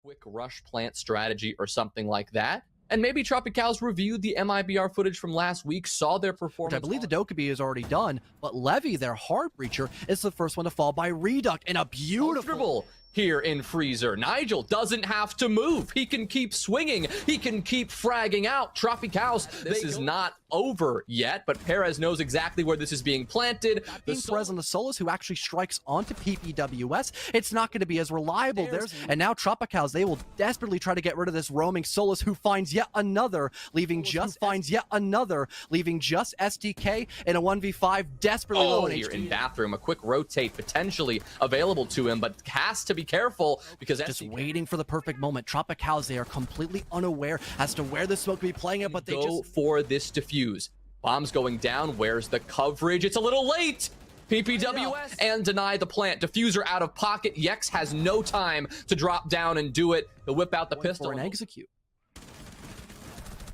quick rush plant strategy or something like that. And maybe TropiCaos reviewed the MIBR footage from last week, saw their performance. Which I believe the Dokkaebi is already done, but Levy, their hard breacher, is the first one to fall by Reduct in a beautiful... Here in Freezer. Nigel doesn't have to move. He can keep swinging. He can keep fragging out. TropiCaos, this is not over yet, but Perez knows exactly where this is being planted. Perez on the Solus, who actually strikes onto PPWS, it's not going to be as reliable. And now TropiCaos, they will desperately try to get rid of this roaming Solus, who finds yet another, leaving just SDK in a 1v5, desperately low in here in Bathroom. A quick rotate potentially available to him, but has to be careful because just waiting for the perfect moment. TropiCaos, they are completely unaware as to where the smoke could be playing it, but they go for this defuse. Bombs going down. Where's the coverage? It's a little late. PPWS and deny the plant. Diffuser out of pocket. Yex has no time to drop down and do it. He'll whip out the pistol and execute.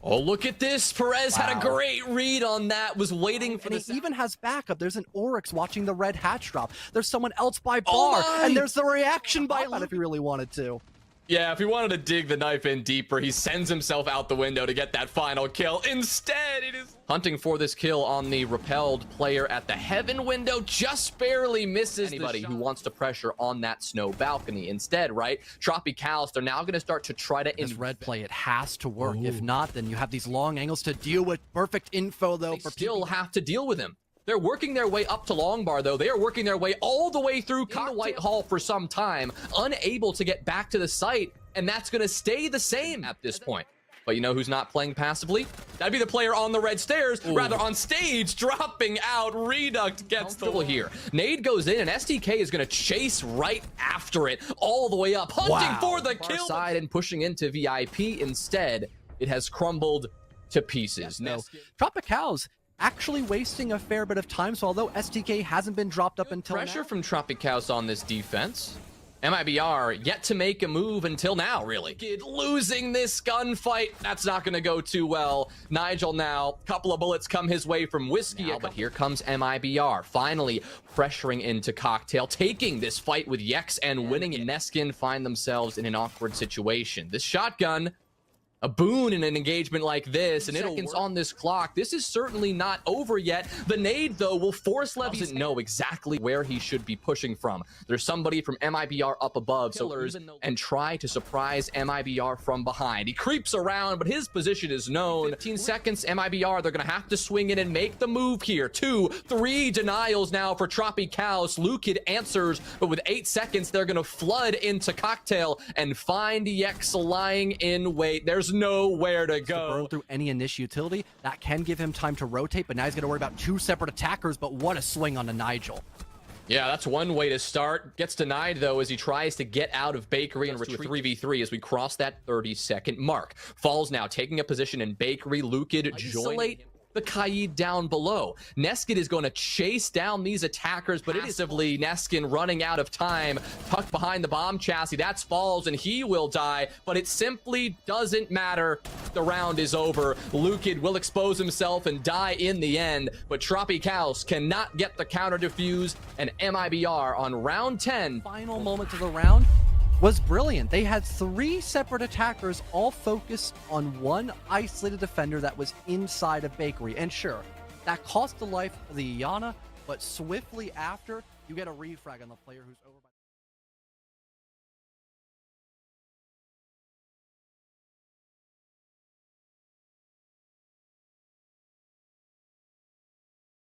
Oh, look at this. Perez had a great read on that, was waiting for this. He even has backup. There's an Oryx watching the red hatch drop. There's someone else by bar, and there's the reaction by if he really wanted to. Yeah, if he wanted to dig the knife in deeper, he sends himself out the window to get that final kill. Instead, it is hunting for this kill on the repelled player at the heaven window. Just barely misses anybody who wants to pressure on that snow balcony. Instead, right, TropiCaos, they're now going to start to try to... This red play, it has to work. If not, then you have these long angles to deal with. Perfect info, though. They still have to deal with him. They're working their way up to long bar, though. They are working their way all the way through the White Hall for some time, unable to get back to the site, and that's going to stay the same at this point. But you know who's not playing passively? That'd be the player on the red stairs, rather on stage, dropping out. Reduct gets the here. Nade goes in, and SDK is going to chase right after it, all the way up, hunting for the kill side and pushing into VIP. Instead, it has crumbled to pieces. No, TropiCaos actually wasting a fair bit of time, so although STK hasn't been dropped up until pressure now. From TropiCaos on this defense. MIBR yet to make a move until now, really. Losing this gunfight, that's not going to go too well. Nigel now, couple of bullets come his way from Whiskey, but here comes MIBR, finally pressuring into Cocktail, taking this fight with Yex and winning it. Neskin find themselves in an awkward situation. This shotgun, a boon in an engagement like this, and seconds on this clock. This is certainly not over yet. The nade, though, will force Levy to know exactly where he should be pushing from. There's somebody from MIBR up above, and try to surprise MIBR from behind. He creeps around, but his position is known. 15 seconds, MIBR, they're going to have to swing in and make the move here. 2, 3 denials now for TropiCaos. Lukid answers, but with 8 seconds, they're going to flood into Cocktail and find Yex lying in wait. There's nowhere to go. Burn through any initial utility that can give him time to rotate, but now he's going to worry about 2 separate attackers. But what a swing on the Nigel. Yeah, that's one way to start. Gets denied, though, as he tries to get out of Bakery and retreat 3v3 as we cross that 30-second mark. Falls now, taking a position in Bakery. Lukid join the Kaid down below. Neskin is going to chase down these attackers, but it is simply Neskin running out of time, tucked behind the bomb chassis. That's Falls, and he will die, but it simply doesn't matter. The round is over. Lukid will expose himself and die in the end, but TropiCaos cannot get the counter defuse, and MIBR on round 10. Final moments of the round was brilliant. They had 3 separate attackers all focused on one isolated defender that was inside of Bakery. And sure, that cost the life of the Iana, but swiftly after, you get a refrag on the player who's over by